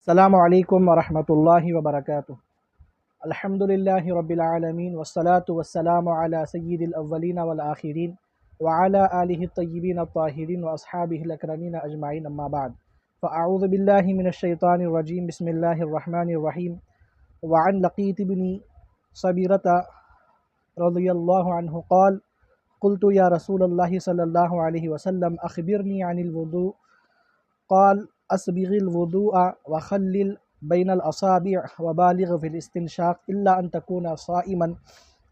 السلام علیکم ورحمۃ اللہ وبرکاتہ۔ الحمدللہ رب العالمین والصلاة والسلام علی سید الاولین والآخرین وعلی آلہ الطیبین الطاہرین واصحابہ الاکرمین اجمعین، اما بعد فاعوذ باللہ من الشیطان الرجیم، بسم اللہ الرحمن الرحیم۔ وعن لقیط بن صبیرۃ رضی اللہ عنہ قال قلت یا رسول اللہ صلی اللہ علیہ وسلم اخبرنی عن الوضوء قال اسبغ الوضوء وخلل بین الاصابع وبالغ فی الاستنشاق الا ان تکون صائما،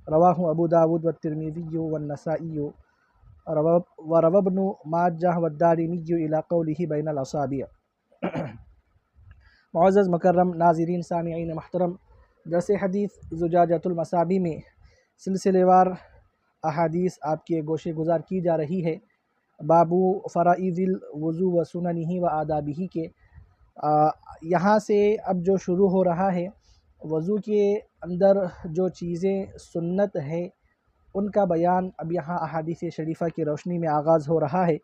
رواہ ابو داود والترمذی والنسائی وروى ابن ماجہ والدارمی الی قولہ بین الاصابع۔ معزز مکرم ناظرین سامعین محترم، درس حدیث زجاجۃ المصابیح میں سلسلے وار احادیث آپ کے گوشے گزار کی جا رہی ہے۔ بابو فرائض الوضو و سننہ و آدابہ کے یہاں سے اب جو شروع ہو رہا ہے، وضو کے اندر جو چیزیں سنت ہے ان کا بیان اب یہاں احادیث شریفہ کی روشنی میں آغاز ہو رہا ہے۔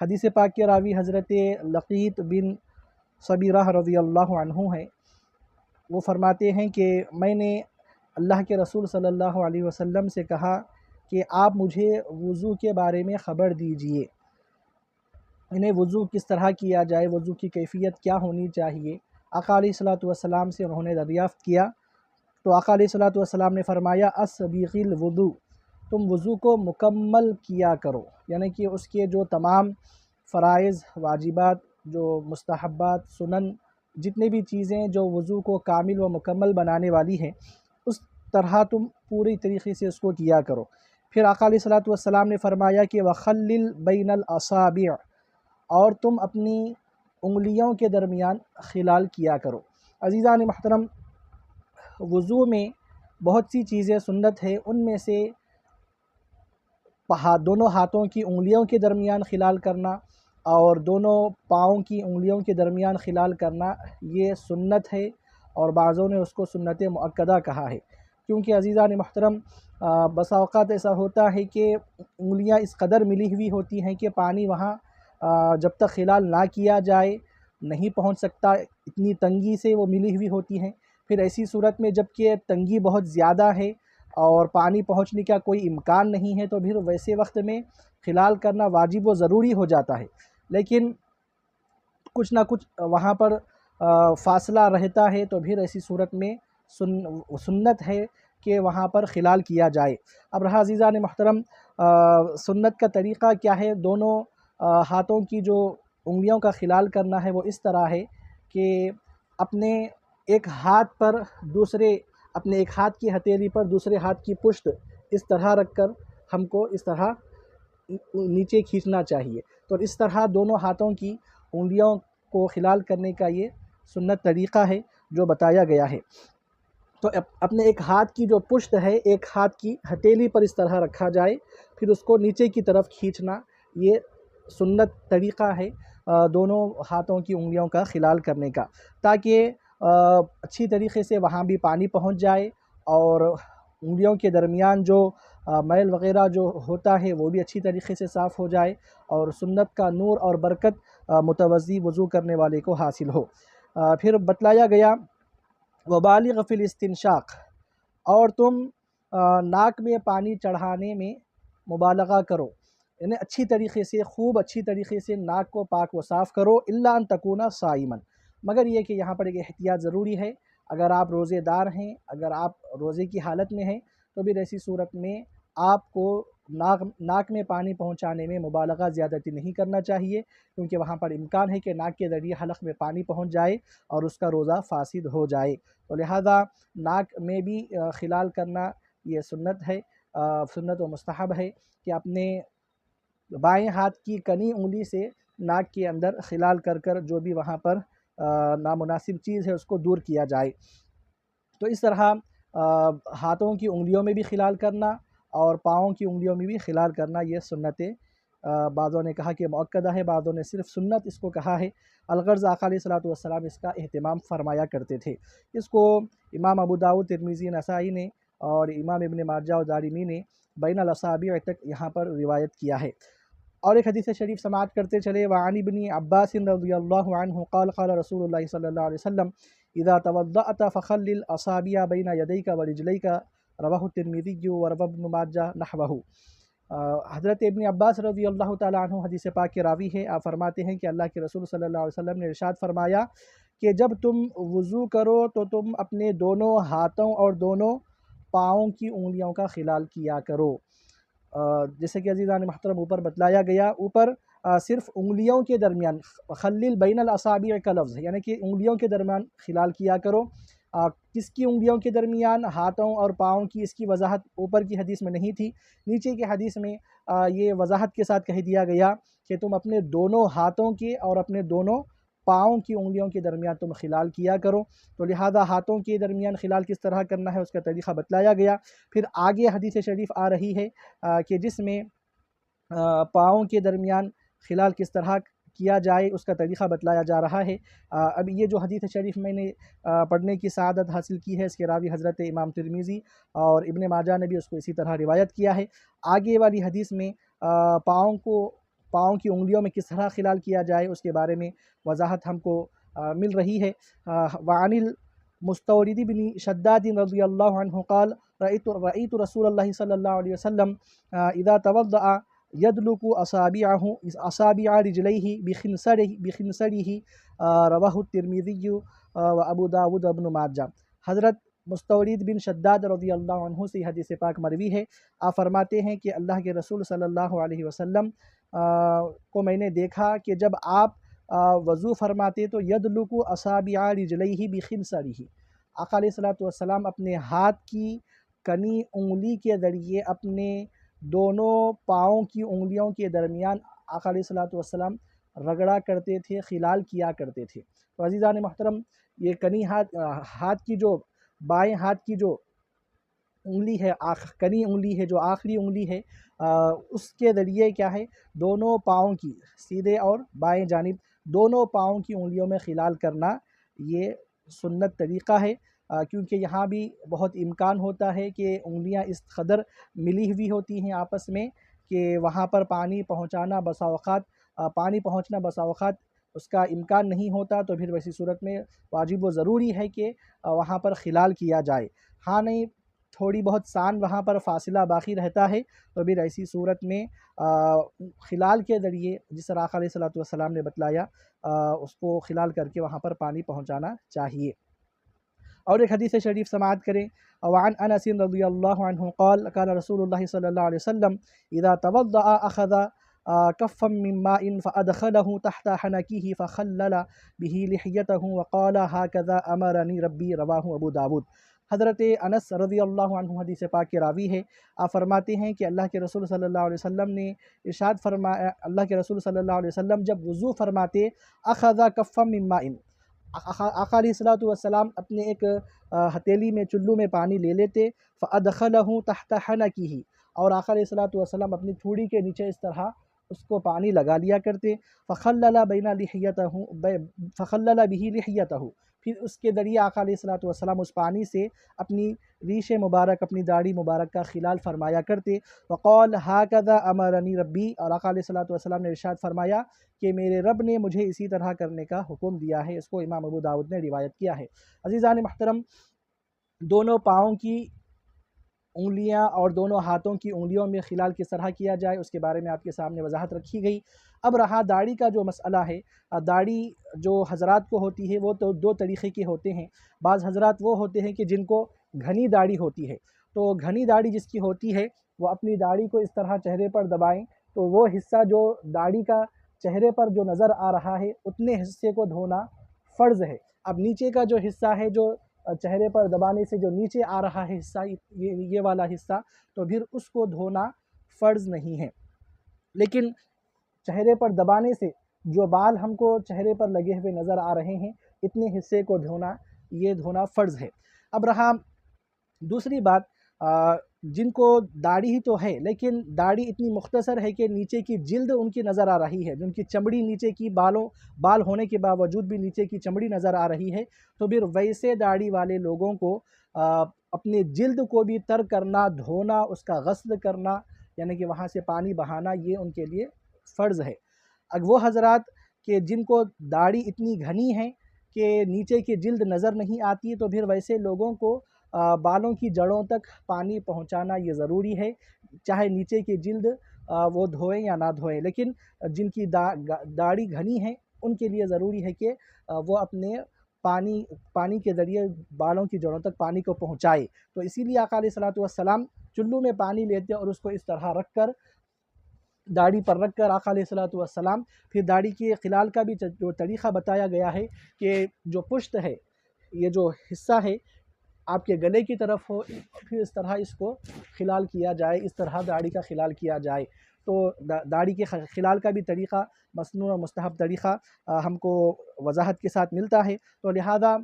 حدیث پاک کے راوی حضرت لقیط بن صبیرہ رضی اللہ عنہ ہیں۔ وہ فرماتے ہیں کہ میں نے اللہ کے رسول صلی اللہ علیہ وسلم سے کہا کہ آپ مجھے وضو کے بارے میں خبر دیجئے، انہیں وضو کس طرح کیا جائے، وضو کی کیفیت کیا ہونی چاہیے۔ آقا علیہ الصلوۃ والسلام سے انہوں نے دریافت کیا تو آقا علیہ الصلوۃ والسلام نے فرمایا اسبغ الوضو، تم وضو کو مکمل کیا کرو، یعنی کہ اس کے جو تمام فرائض، واجبات، جو مستحبات، سنن، جتنے بھی چیزیں جو وضو کو کامل و مکمل بنانے والی ہیں، اس طرح تم پوری طریقے سے اس کو کیا کرو۔ پھر آقا علیہ الصلوۃ والسلام نے فرمایا کہ وخلل بین الاصابع، اور تم اپنی انگلیوں کے درمیان خلال کیا کرو۔ عزیزان محترم، وضو میں بہت سی چیزیں سنت ہے، ان میں سے دونوں ہاتھوں کی انگلیوں کے درمیان خلال کرنا اور دونوں پاؤں کی انگلیوں کے درمیان خلال کرنا یہ سنت ہے، اور بعضوں نے اس کو سنت مؤکدہ کہا ہے، کیونکہ عزیزان محترم بسا اوقات ایسا ہوتا ہے کہ انگلیاں اس قدر ملی ہوئی ہوتی ہیں کہ پانی وہاں جب تک خلال نہ کیا جائے نہیں پہنچ سکتا، اتنی تنگی سے وہ ملی ہوئی ہوتی ہیں۔ پھر ایسی صورت میں جب کہ تنگی بہت زیادہ ہے اور پانی پہنچنے کا کوئی امکان نہیں ہے تو پھر ویسے وقت میں خلال کرنا واجب و ضروری ہو جاتا ہے، لیکن کچھ نہ کچھ وہاں پر فاصلہ رہتا ہے تو پھر ایسی صورت میں سنت ہے کہ وہاں پر خلال کیا جائے۔ اب رہا عزیزان محترم سنت کا طریقہ کیا ہے، دونوں ہاتھوں کی جو انگلیوں کا خلال کرنا ہے وہ اس طرح ہے کہ اپنے ایک ہاتھ پر اپنے ایک ہاتھ کی ہتھیلی پر دوسرے ہاتھ کی پشت اس طرح رکھ کر ہم کو اس طرح نیچے کھینچنا چاہیے، تو اس طرح دونوں ہاتھوں کی انگلیوں کو خلال کرنے کا یہ سنت طریقہ ہے جو بتایا گیا ہے۔ تو اپنے ایک ہاتھ کی جو پشت ہے ایک ہاتھ کی ہتھیلی پر اس طرح رکھا جائے، پھر اس کو نیچے کی طرف کھینچنا، یہ سنت طریقہ ہے دونوں ہاتھوں کی انگلیوں کا خلال کرنے کا، تاکہ اچھی طریقے سے وہاں بھی پانی پہنچ جائے اور انگلیوں کے درمیان جو میل وغیرہ جو ہوتا ہے وہ بھی اچھی طریقے سے صاف ہو جائے اور سنت کا نور اور برکت متوضی وضو کرنے والے کو حاصل ہو۔ پھر بتلایا گیا وبالغ فی الاستنشاق، اور تم ناک میں پانی چڑھانے میں مبالغہ کرو، یعنی اچھی طریقے سے، خوب اچھی طریقے سے ناک کو پاک و صاف کرو، الا ان تکون صائما، مگر یہ کہ یہاں پر ایک احتیاط ضروری ہے۔ اگر آپ روزے دار ہیں، اگر آپ روزے کی حالت میں ہیں تو پھر ایسی صورت میں آپ کو ناک میں پانی پہنچانے میں مبالغہ زیادتی نہیں کرنا چاہیے، کیونکہ وہاں پر امکان ہے کہ ناک کے ذریعے حلق میں پانی پہنچ جائے اور اس کا روزہ فاسد ہو جائے، تو لہذا ناک میں بھی خلال کرنا یہ سنت ہے، سنت و مستحب ہے کہ اپنے بائیں ہاتھ کی کنی انگلی سے ناک کے اندر خلال کر کر جو بھی وہاں پر نامناسب چیز ہے اس کو دور کیا جائے۔ تو اس طرح ہاتھوں کی انگلیوں میں بھی خلال کرنا اور پاؤں کی انگلیوں میں بھی خلال کرنا یہ سنت، بعضوں نے کہا کہ مؤکدہ ہے، بعضوں نے صرف سنت اس کو کہا ہے۔ الغرض آقا علیہ الصلوۃ والسلام اس کا اہتمام فرمایا کرتے تھے۔ اس کو امام ابو داؤد، ترمذی، نسائی نے اور امام ابن ماجہ اور دارمی نے بین الاصابع تک یہاں پر روایت کیا ہے۔ اور ایک حدیث شریف سماعت کرتے چلے، وعن ابن عباس رضی اللہ عنہ قال قال رسول اللہ صلی اللہ علیہ وسلم اذا توضأت فخلل الاصابع بین یدیک ورجلیک، رواہ الترمذی وروى ابن ماجہ نحوہ۔ حضرت ابن عباس رضی اللہ تعالیٰ عنہ حدیث پاک کے راوی ہے، آپ فرماتے ہیں کہ اللہ کے رسول صلی اللہ علیہ وسلم نے ارشاد فرمایا کہ جب تم وضو کرو تو تم اپنے دونوں ہاتھوں اور دونوں پاؤں کی انگلیوں کا خلال کیا کرو۔ جیسے کہ عزیزان محترم اوپر بتلایا گیا، اوپر صرف انگلیوں کے درمیان خلل بین الاصابع کا لفظ ہے، یعنی کہ انگلیوں کے درمیان خلال کیا کرو۔ کس کی انگلیوں کے درمیان؟ ہاتھوں اور پاؤں کی۔ اس کی وضاحت اوپر کی حدیث میں نہیں تھی، نیچے کی حدیث میں یہ وضاحت کے ساتھ کہہ دیا گیا کہ تم اپنے دونوں ہاتھوں کے اور اپنے دونوں پاؤں کی انگلیوں کے درمیان تم خلال کیا کرو۔ تو لہذا ہاتھوں کے درمیان خلال کس طرح کرنا ہے اس کا طریقہ بتلایا گیا۔ پھر آگے حدیث شریف آ رہی ہے کہ جس میں پاؤں کے درمیان خلال کس طرح کیا جائے اس کا طریقہ بتلایا جا رہا ہے۔ اب یہ جو حدیث شریف میں نے پڑھنے کی سعادت حاصل کی ہے، اس کے راوی حضرت امام ترمذی اور ابن ماجہ نے بھی اس کو اسی طرح روایت کیا ہے۔ آگے والی حدیث میں پاؤں کی انگلیوں میں کس طرح خلال کیا جائے اس کے بارے میں وضاحت ہم کو مل رہی ہے۔ وعن المستورد بن شداد رضی اللہ عنہ قال رأیت رسول اللہ صلی اللہ علیہ وسلم اذا توضأ يدلك أصابع رجليه بخنصره رواہ الترمذی و ابو داود و ابن ماجہ۔ حضرت مستورد بن شداد رضی اللہ عنہ سے حدیث پاک مروی ہے، آپ فرماتے ہیں کہ اللہ کے رسول صلی اللہ علیہ وسلم کو میں نے دیکھا کہ جب آپ وضو فرماتے تو یدلک اصابع رجلیہ بخنصرہ، آقا علیہ الصلوۃ والسلام اپنے ہاتھ کی کنی انگلی کے ذریعے اپنے دونوں پاؤں کی انگلیوں کے درمیان آقا علیہ الصلوۃ والسلام رگڑا کرتے تھے، خلال کیا کرتے تھے۔ تو عزیزان محترم، یہ کنی ہاتھ کی جو بائیں ہاتھ کی جو انگلی ہے، کنی انگلی ہے جو آخری انگلی ہے، اس کے ذریعے کیا ہے، دونوں پاؤں کی سیدھے اور بائیں جانب دونوں پاؤں کی انگلیوں میں خلال کرنا یہ سنت طریقہ ہے، کیونکہ یہاں بھی بہت امکان ہوتا ہے کہ انگلیاں اس قدر ملی ہوئی ہوتی ہیں آپس میں کہ وہاں پر پانی پہنچنا بسا اوقات اس کا امکان نہیں ہوتا، تو پھر ویسی صورت میں واجب و ضروری ہے کہ وہاں پر خلال کیا جائے۔ ہاں نہیں تھوڑی بہت سان وہاں پر فاصلہ باقی رہتا ہے تو پھر ایسی صورت میں خلال کے ذریعے جس طرح آقا علیہ الصلوۃ والسلام نے بتلایا اس کو خلال کر کے وہاں پر پانی پہنچانا چاہیے۔ اور ایک حدیث شریف سماعت کریں، وعن انس رضی اللہ عنہ قال قال رسول اللہ صلی اللہ علیہ وسلم اذا توضأ اخذ كفا من ماء فادخله تحت حنكه فخلل به لحيته وقال هكذا امرني ربي، رواہ ابو داود۔ حضرت انس رضی اللہ عنہ حدیث پاک کے راوی ہے، آپ فرماتے ہیں کہ اللہ کے رسول صلی اللہ علیہ وسلم نے ارشاد فرمایا، اللہ کے رسول صلی اللہ علیہ وسلم جب وضو فرماتے اخذ کفا من ماء، آقا علیہ الصلوۃ والسلام اپنے ایک ہتیلی میں چلو میں پانی لے لیتے، فادخلہ تحت حنکہ، اور آقا علیہ الصلوۃ والسلام اپنی تھوڑی کے نیچے اس طرح اس کو پانی لگا لیا کرتے، فخلل به لحیتہ، پھر اس کے ذریعے آقا علیہ الصلوۃ والسلام اس پانی سے اپنی ریش مبارک، اپنی داڑھی مبارک کا خلال فرمایا کرتے۔ وقال هكذا امرنی ربی، اور آقا علیہ الصلوۃ والسلام نے ارشاد فرمایا کہ میرے رب نے مجھے اسی طرح کرنے کا حکم دیا ہے۔ اس کو امام ابو داود نے روایت کیا ہے۔ عزیزان محترم، دونوں پاؤں کی انگلیاں اور دونوں ہاتھوں کی انگلیوں میں خلال کس طرح کیا جائے اس کے بارے میں آپ کے سامنے وضاحت رکھی گئی۔ اب رہا داڑھی کا جو مسئلہ ہے، داڑھی جو حضرات کو ہوتی ہے وہ تو دو طریقے کے ہوتے ہیں۔ بعض حضرات وہ ہوتے ہیں کہ جن کو گھنی داڑھی ہوتی ہے، تو گھنی داڑھی جس کی ہوتی ہے وہ اپنی داڑھی کو اس طرح چہرے پر دبائیں تو وہ حصہ جو داڑھی کا چہرے پر جو نظر آ رہا ہے اتنے حصے کو دھونا فرض ہے۔ اب نیچے کا جو حصہ ہے جو چہرے پر دبانے سے جو نیچے آ رہا ہے حصہ، یہ والا حصہ، تو پھر اس کو دھونا فرض نہیں ہے۔ لیکن چہرے پر دبانے سے جو بال ہم کو چہرے پر لگے ہوئے نظر آ رہے ہیں اتنے حصے کو دھونا فرض ہے۔ اب رہا دوسری بات، جن کو داڑھی ہی تو ہے لیکن داڑھی اتنی مختصر ہے کہ نیچے کی جلد ان کی نظر آ رہی ہے، جن کی چمڑی نیچے کی بال ہونے کے باوجود بھی نیچے کی چمڑی نظر آ رہی ہے، تو پھر ویسے داڑھی والے لوگوں کو اپنے جلد کو بھی تر کرنا، دھونا، اس کا غسل کرنا، یعنی کہ وہاں سے پانی بہانا، یہ ان کے لیے فرض ہے۔ اگر وہ حضرات کہ جن کو داڑھی اتنی گھنی ہے کہ نیچے کی جلد نظر نہیں آتی، تو پھر ویسے لوگوں کو بالوں کی جڑوں تک پانی پہنچانا یہ ضروری ہے، چاہے نیچے کی جلد وہ دھوئیں یا نہ دھوئیں۔ لیکن جن کی داڑھی گھنی ہے ان کے لیے ضروری ہے کہ وہ اپنے پانی کے ذریعے بالوں کی جڑوں تک پانی کو پہنچائے۔ تو اسی لیے آقا علیہ الصلوۃ والسلام چلو میں پانی لیتے اور اس کو اس طرح رکھ کر، داڑھی پر رکھ کر آقا علیہ الصلوۃ والسلام پھر داڑھی کے خلال کا بھی جو طریقہ بتایا گیا ہے کہ جو پشت ہے، یہ جو حصہ ہے آپ کے گلے کی طرف ہو، پھر اس طرح اس کو خلال کیا جائے، اس طرح داڑھی کا خلال کیا جائے۔ تو داڑھی کے خلال کا بھی طریقہ، مسنون اور مستحب طریقہ ہم کو وضاحت کے ساتھ ملتا ہے۔ تو لہذا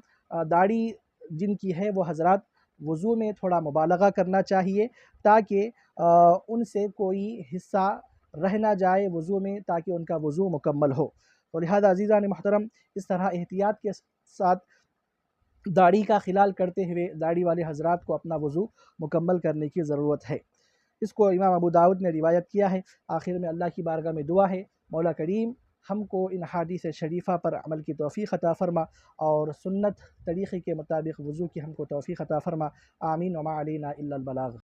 داڑھی جن کی ہے وہ حضرات وضو میں تھوڑا مبالغہ کرنا چاہیے، تاکہ ان سے کوئی حصہ رہ نہ جائے وضو میں، تاکہ ان کا وضو مکمل ہو۔ تو لہذا عزیزان محترم، اس طرح احتیاط کے ساتھ داڑھی کا خلال کرتے ہوئے داڑھی والے حضرات کو اپنا وضو مکمل کرنے کی ضرورت ہے۔ اس کو امام ابو داؤد نے روایت کیا ہے۔ آخر میں اللہ کی بارگاہ میں دعا ہے، مولا کریم ہم کو ان حدیث شریفہ پر عمل کی توفیق عطا فرما، اور سنت طریقے کے مطابق وضو کی ہم کو توفیق عطا فرما۔ آمین وما علینا الا البلاغ۔